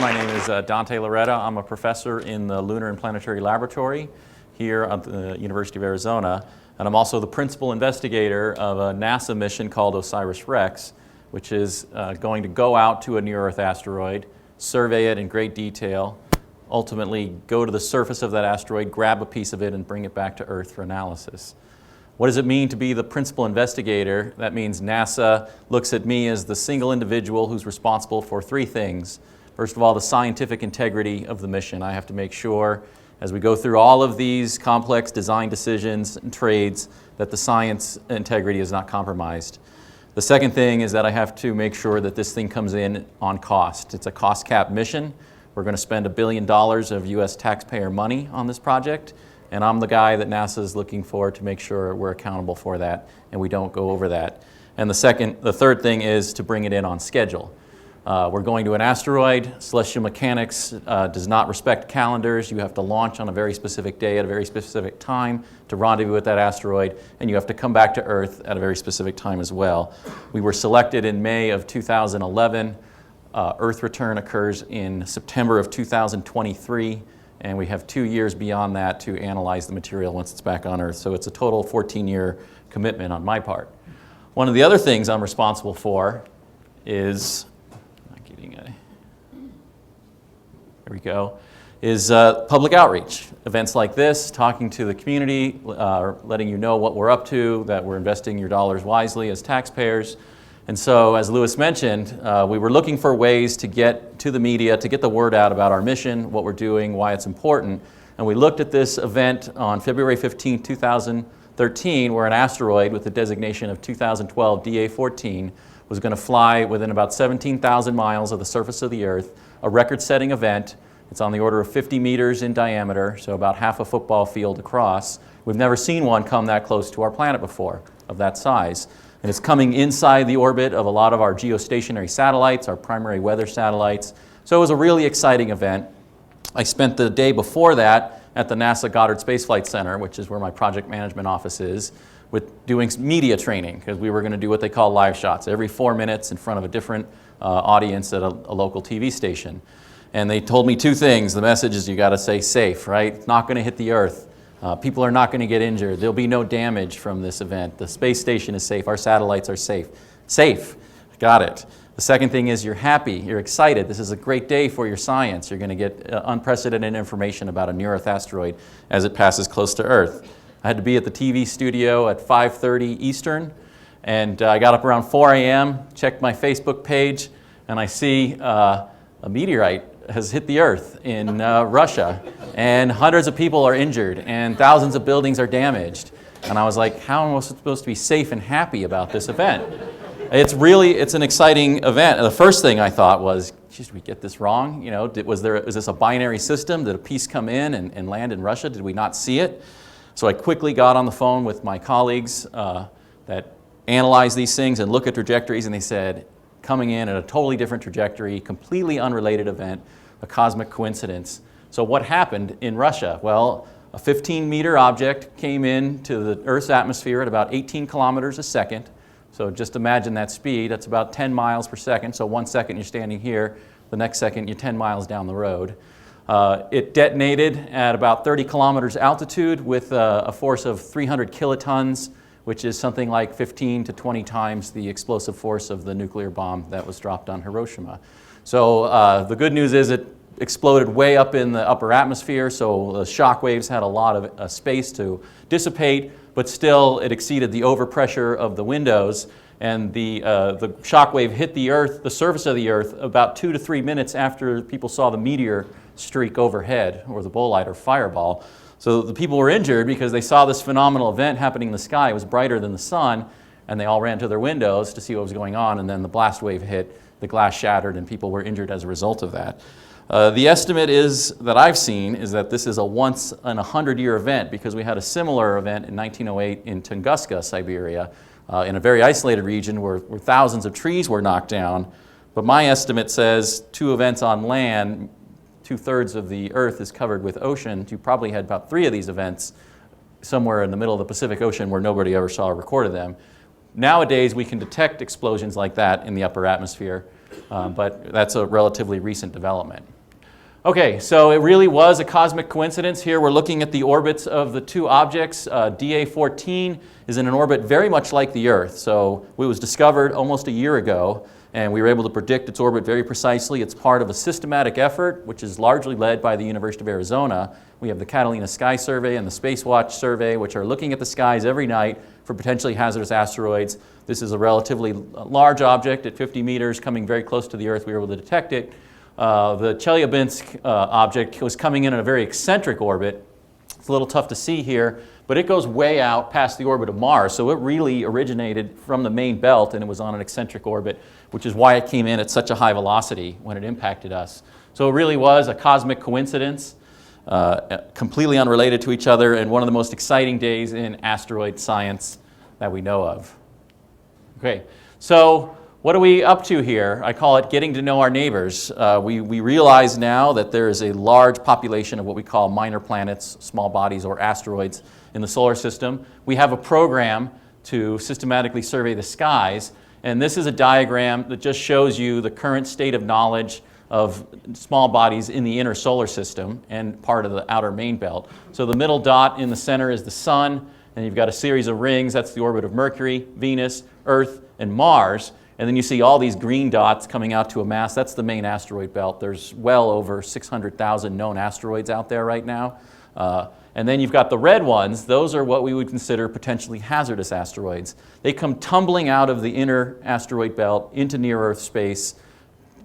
My name is Dante Lauretta. I'm a professor in the Lunar and Planetary Laboratory here at the University of Arizona, and I'm also the principal investigator of a NASA mission called OSIRIS-REx, which is going to go out to a near-Earth asteroid, survey it in great detail, ultimately go to the surface of that asteroid, grab a piece of it, and bring it back to Earth for analysis. What does it mean to be the principal investigator? That means NASA looks at me as the single individual who's responsible for three things. First of all, the scientific integrity of the mission. I have to make sure, as we go through all of these complex design decisions and trades, that the science integrity is not compromised. The second thing is that I have to make sure that this thing comes in on cost. It's a cost cap mission. We're going to spend $1 billion of US taxpayer money on this project, and I'm the guy that NASA is looking for to make sure we're accountable for that and we don't go over that. And the third thing is to bring it in on schedule. We're going to an asteroid. Celestial mechanics does not respect calendars. You have to launch on a very specific day at a very specific time to rendezvous with that asteroid, and you have to come back to Earth at a very specific time as well. We were selected in May of 2011. Earth return occurs in September of 2023, and we have 2 years beyond that to analyze the material once it's back on Earth. So it's a total 14-year commitment on my part. One of the other things I'm responsible for is there we go, is public outreach. Events like this, talking to the community, letting you know what we're up to, that we're investing your dollars wisely as taxpayers. And so, as Lewis mentioned, we were looking for ways to get to the media, to get the word out about our mission, what we're doing, why it's important. And we looked at this event on February 15, 2013, where an asteroid with the designation of 2012 DA14 was going to fly within about 17,000 miles of the surface of the Earth, a record-setting event. It's on the order of 50 meters in diameter, so about half a football field across. We've never seen one come that close to our planet before, of that size. And it's coming inside the orbit of a lot of our geostationary satellites, our primary weather satellites. So it was a really exciting event. I spent the day before that at the NASA Goddard Space Flight Center, which is where my project management office is, with doing media training, because we were going to do what they call live shots, every 4 minutes in front of a different audience at a local TV station. And they told me two things. The message is you got to stay safe, right? It's not going to hit the Earth. People are not going to get injured. There'll be no damage from this event. The space station is safe. Our satellites are safe. Safe. Got it. The second thing is you're happy. You're excited. This is a great day for your science. You're going to get unprecedented information about a near-Earth asteroid as it passes close to Earth. I had to be at the TV studio at 5:30 Eastern, and I got up around 4 a.m., checked my Facebook page, and I see a meteorite has hit the Earth in Russia, and hundreds of people are injured, and thousands of buildings are damaged. And I was like, how am I supposed to be safe and happy about this event? It's an exciting event. And the first thing I thought was, geez, did we get this wrong? You know, is this a binary system? Did a piece come in and land in Russia? Did we not see it? So I quickly got on the phone with my colleagues that analyze these things and look at trajectories, and they said, coming in at a totally different trajectory, completely unrelated event, a cosmic coincidence. So what happened in Russia? Well, a 15-meter object came into the Earth's atmosphere at about 18 kilometers a second. So just imagine that speed. That's about 10 miles per second. So 1 second you're standing here, the next second you're 10 miles down the road. It detonated at about 30 kilometers altitude with a force of 300 kilotons, which is something like 15 to 20 times the explosive force of the nuclear bomb that was dropped on Hiroshima. So the good news is it exploded way up in the upper atmosphere, so the shock waves had a lot of space to dissipate, but still it exceeded the overpressure of the windows, and the shock wave hit the Earth, the surface of the Earth, about 2 to 3 minutes after people saw the meteor streak overhead, or the bolide or fireball. So the people were injured because they saw this phenomenal event happening in the sky. It was brighter than the sun, and they all ran to their windows to see what was going on, and then the blast wave hit, the glass shattered, and people were injured as a result of that. The estimate that I've seen is that this is a once in 100-year event, because we had a similar event in 1908 in Tunguska, Siberia, in a very isolated region where thousands of trees were knocked down. But my estimate says 2 events on land, 2/3 of the Earth is covered with ocean. You probably had about 3 of these events somewhere in the middle of the Pacific Ocean where nobody ever saw or recorded them. Nowadays, we can detect explosions like that in the upper atmosphere. but that's a relatively recent development. Okay, so it really was a cosmic coincidence. Here we're looking at the orbits of the two objects. DA14 is in an orbit very much like the Earth. So it was discovered almost a year ago, and we were able to predict its orbit very precisely. It's part of a systematic effort, which is largely led by the University of Arizona. We have the Catalina Sky Survey and the Space Watch Survey, which are looking at the skies every night for potentially hazardous asteroids. This is a relatively large object at 50 meters, coming very close to the Earth. We were able to detect it. The Chelyabinsk object was coming in a very eccentric orbit. It's a little tough to see here, but it goes way out past the orbit of Mars, so it really originated from the main belt and it was on an eccentric orbit, which is why it came in at such a high velocity when it impacted us. So it really was a cosmic coincidence, completely unrelated to each other, and one of the most exciting days in asteroid science that we know of. Okay, so what are we up to here? I call it getting to know our neighbors. We realize now that there is a large population of what we call minor planets, small bodies, or asteroids in the solar system. We have a program to systematically survey the skies, and this is a diagram that just shows you the current state of knowledge of small bodies in the inner solar system and part of the outer main belt. So the middle dot in the center is the Sun, and you've got a series of rings. That's the orbit of Mercury, Venus, Earth, and Mars. And then you see all these green dots coming out to a mass. That's the main asteroid belt. There's well over 600,000 known asteroids out there right now. And then you've got the red ones. Those are what we would consider potentially hazardous asteroids. They come tumbling out of the inner asteroid belt into near-Earth space,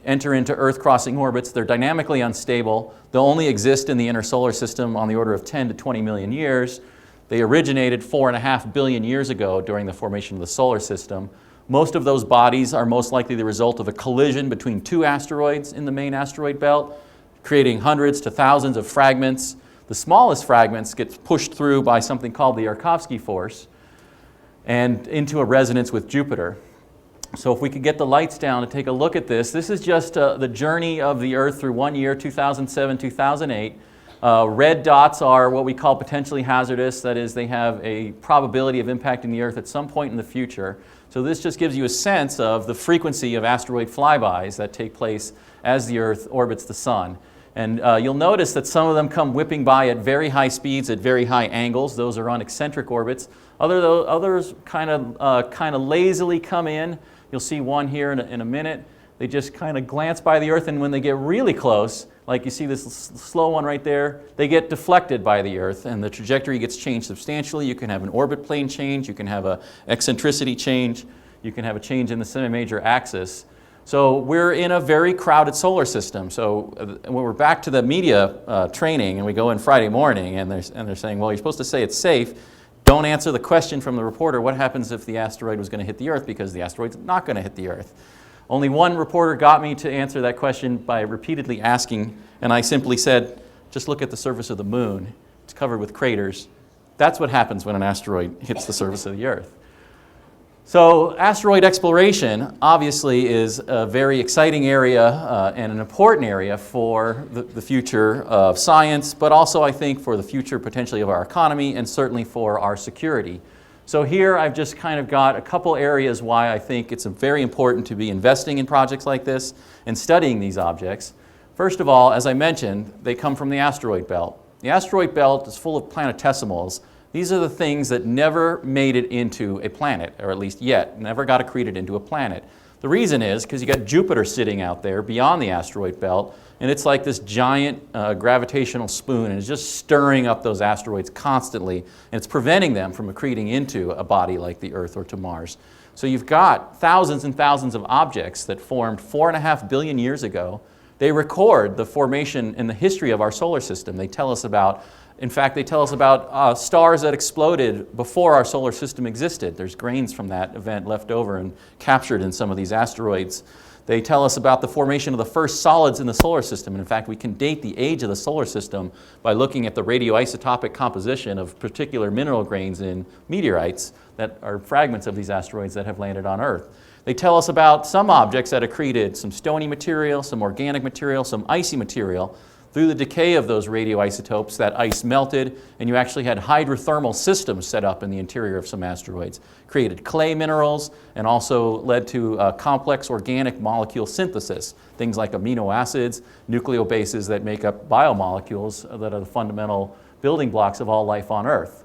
enter into Earth-crossing orbits. They're dynamically unstable. They'll only exist in the inner solar system on the order of 10 to 20 million years. They originated 4.5 billion years ago during the formation of the solar system. Most of those bodies are most likely the result of a collision between two asteroids in the main asteroid belt, creating hundreds to thousands of fragments. The smallest fragments get pushed through by something called the Yarkovsky force and into a resonance with Jupiter. So if we could get the lights down to take a look at this, this is just the journey of the Earth through one year, 2007, 2008. Red dots are what we call potentially hazardous. That is, they have a probability of impacting the Earth at some point in the future. So this just gives you a sense of the frequency of asteroid flybys that take place as the Earth orbits the Sun. And you'll notice that some of them come whipping by at very high speeds, at very high angles. Those are on eccentric orbits. Others kind of lazily come in. You'll see one here in a minute. They just kind of glance by the Earth, and when they get really close, like you see this slow one right there, they get deflected by the Earth, and the trajectory gets changed substantially. You can have an orbit plane change, you can have an eccentricity change, you can have a change in the semi-major axis. So we're in a very crowded solar system. So when we're back to the media training, and we go in Friday morning, and they're saying, well, you're supposed to say it's safe. Don't answer the question from the reporter, what happens if the asteroid was going to hit the Earth, because the asteroid's not going to hit the Earth. Only one reporter got me to answer that question by repeatedly asking, and I simply said, just look at the surface of the moon. It's covered with craters. That's what happens when an asteroid hits the surface of the Earth. So asteroid exploration obviously is a very exciting area and an important area for the future of science, but also I think for the future potentially of our economy and certainly for our security. So here I've just kind of got a couple areas why I think it's very important to be investing in projects like this and studying these objects. First of all, as I mentioned, they come from the asteroid belt. The asteroid belt is full of planetesimals. These are the things that never made it into a planet, or at least yet, never got accreted into a planet. The reason is because you got Jupiter sitting out there beyond the asteroid belt, and it's like this giant gravitational spoon, and it's just stirring up those asteroids constantly, and it's preventing them from accreting into a body like the Earth or to Mars. So you've got thousands and thousands of objects that formed 4.5 billion years ago. They record the formation and the history of our solar system. They tell us about, in fact, they tell us about stars that exploded before our solar system existed. There's grains from that event left over and captured in some of these asteroids. They tell us about the formation of the first solids in the solar system. And in fact, we can date the age of the solar system by looking at the radioisotopic composition of particular mineral grains in meteorites that are fragments of these asteroids that have landed on Earth. They tell us about some objects that accreted, some stony material, some organic material, some icy material. Through the decay of those radioisotopes, that ice melted, and you actually had hydrothermal systems set up in the interior of some asteroids, created clay minerals, and also led to complex organic molecule synthesis, things like amino acids, nucleobases that make up biomolecules that are the fundamental building blocks of all life on Earth.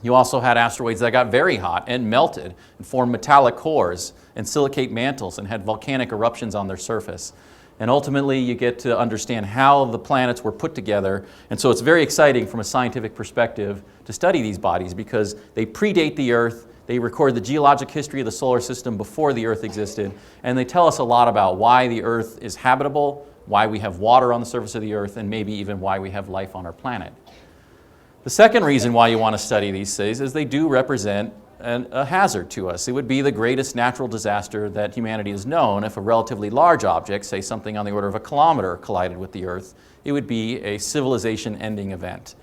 You also had asteroids that got very hot and melted and formed metallic cores and silicate mantles and had volcanic eruptions on their surface. And ultimately, you get to understand how the planets were put together. And so it's very exciting from a scientific perspective to study these bodies because they predate the Earth, they record the geologic history of the solar system before the Earth existed, and they tell us a lot about why the Earth is habitable, why we have water on the surface of the Earth, and maybe even why we have life on our planet. The second reason why you want to study these things is they do represent a hazard to us. It would be the greatest natural disaster that humanity has known if a relatively large object, say something on the order of a kilometer, collided with the Earth. It would be a civilization-ending event.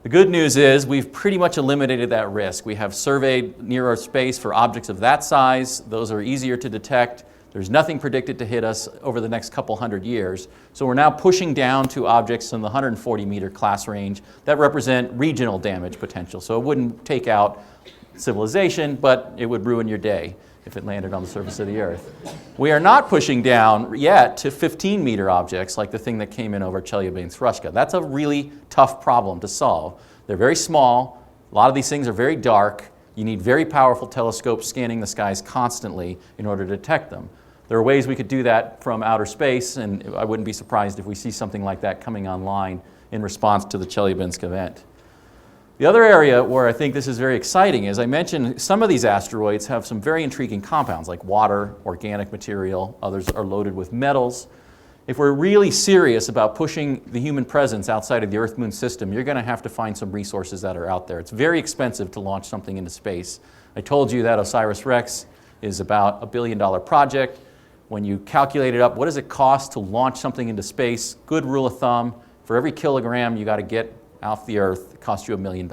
The good news is we've pretty much eliminated that risk. We have surveyed near-Earth space for objects of that size. Those are easier to detect. There's nothing predicted to hit us over the next couple hundred years. So we're now pushing down to objects in the 140-meter class range that represent regional damage potential. So it wouldn't take out civilization, but it would ruin your day if it landed on the surface of the Earth. We are not pushing down yet to 15-meter objects like the thing that came in over Chelyabinsk-Rushka. That's a really tough problem to solve. They're very small. A lot of these things are very dark. You need very powerful telescopes scanning the skies constantly in order to detect them. There are ways we could do that from outer space, and I wouldn't be surprised if we see something like that coming online in response to the Chelyabinsk event. The other area where I think this is very exciting is I mentioned some of these asteroids have some very intriguing compounds like water, organic material, others are loaded with metals. If we're really serious about pushing the human presence outside of the Earth-Moon system, you're going to have to find some resources that are out there. It's very expensive to launch something into space. I told you that OSIRIS-REx is about $1 billion project. When you calculate it up, what does it cost to launch something into space? Good rule of thumb, for every kilogram you got to get off the Earth, it costs you $1 million.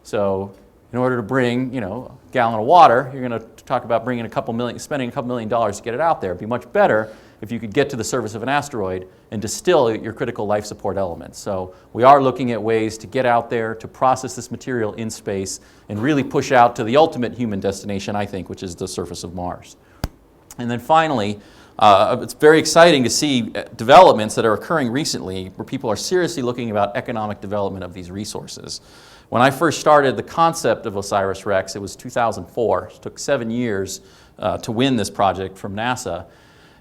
So in order to bring, a gallon of water, you're going to talk about spending a couple million dollars to get it out there. It'd be much better if you could get to the surface of an asteroid and distill your critical life support elements. So we are looking at ways to get out there, to process this material in space, and really push out to the ultimate human destination, I think, which is the surface of Mars. And then finally, it's very exciting to see developments that are occurring recently where people are seriously looking about economic development of these resources. When I first started the concept of OSIRIS-REx, it was 2004. It took 7 years to win this project from NASA.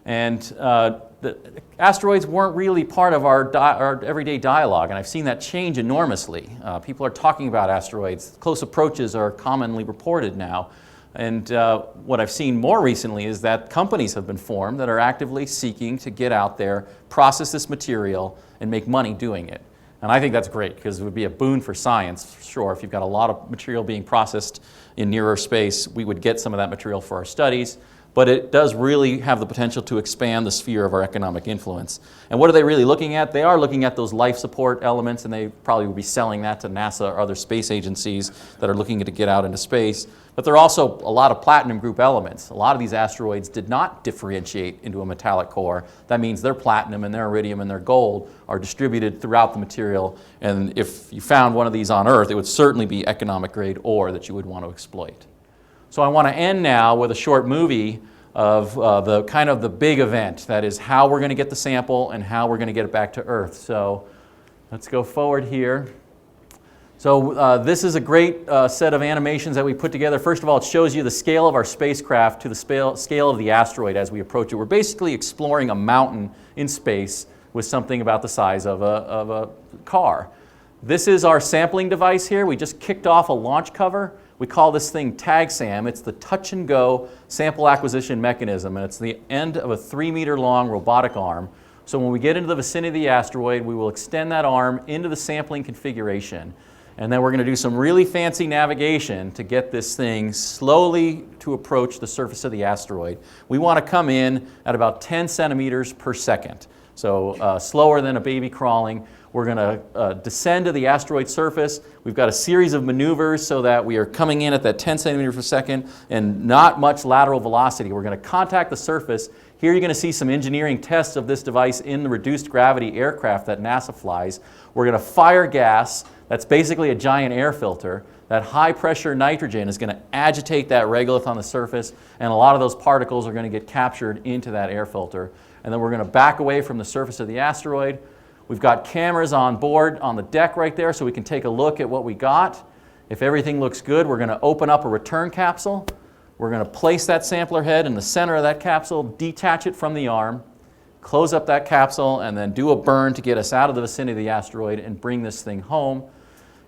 And the asteroids weren't really part of our everyday dialogue, and I've seen that change enormously. People are talking about asteroids. Close approaches are commonly reported now. And what I've seen more recently is that companies have been formed that are actively seeking to get out there, process this material, and make money doing it. And I think that's great because it would be a boon for science, sure. If you've got a lot of material being processed in near-Earth space, we would get some of that material for our studies. But it does really have the potential to expand the sphere of our economic influence. And what are they really looking at? They are looking at those life support elements, and they probably would be selling that to NASA or other space agencies that are looking to get out into space. But there are also a lot of platinum group elements. A lot of these asteroids did not differentiate into a metallic core. That means their platinum and their iridium and their gold are distributed throughout the material. And if you found one of these on Earth, it would certainly be economic grade ore that you would want to exploit. So I want to end now with a short movie of the big event. That is how we're going to get the sample and how we're going to get it back to Earth. So let's go forward here. So this is a great set of animations that we put together. First of all, it shows you the scale of our spacecraft to the scale of the asteroid as we approach it. We're basically exploring a mountain in space with something about the size of a car. This is our sampling device here. We just kicked off a launch cover. We call this thing TAGSAM. It's the touch and go sample acquisition mechanism, and it's the end of a 3-meter long robotic arm. So when we get into the vicinity of the asteroid, we will extend that arm into the sampling configuration. And then we're going to do some really fancy navigation to get this thing slowly to approach the surface of the asteroid. We want to come in at about 10 centimeters per second. So slower than a baby crawling. We're going to descend to the asteroid surface. We've got a series of maneuvers so that we are coming in at that 10 centimeters per second and not much lateral velocity. We're going to contact the surface Here you're going to see some engineering tests of this device in the reduced gravity aircraft that NASA flies. We're going to fire gas. That's basically a giant air filter. That high pressure nitrogen is going to agitate that regolith on the surface, and a lot of those particles are going to get captured into that air filter. And then we're going to back away from the surface of the asteroid. We've got cameras on board on the deck right there so we can take a look at what we got. If everything looks good, we're going to open up a return capsule. We're going to place that sampler head in the center of that capsule, detach it from the arm, close up that capsule, and then do a burn to get us out of the vicinity of the asteroid and bring this thing home.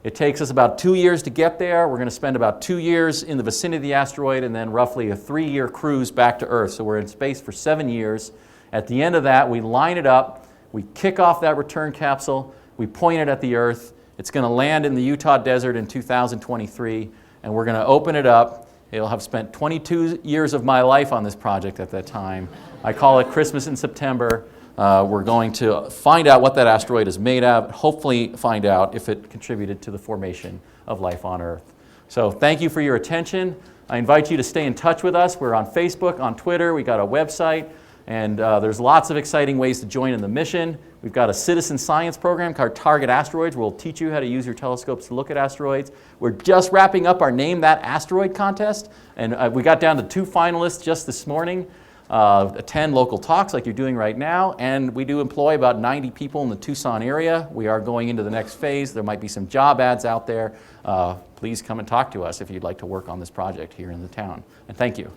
It takes us about 2 years to get there. We're going to spend about 2 years in the vicinity of the asteroid and then roughly a 3-year cruise back to Earth. So we're in space for 7 years. At the end of that, we line it up, we kick off that return capsule, we point it at the Earth. It's going to land in the Utah desert in 2023, and we're going to open it up. It'll have spent 22 years of my life on this project at that time. I call it Christmas in September. We're going to find out what that asteroid is made of, hopefully find out if it contributed to the formation of life on Earth. So thank you for your attention. I invite you to stay in touch with us. We're on Facebook, on Twitter, we got a website, and there's lots of exciting ways to join in the mission. We've got a citizen science program called Target Asteroids. We'll teach you how to use your telescopes to look at asteroids. We're just wrapping up our Name That Asteroid contest, and we got down to 2 finalists just this morning. Attend local talks like you're doing right now, and we do employ about 90 people in the Tucson area. We are going into the next phase. There might be some job ads out there. Please come and talk to us if you'd like to work on this project here in the town. And thank you.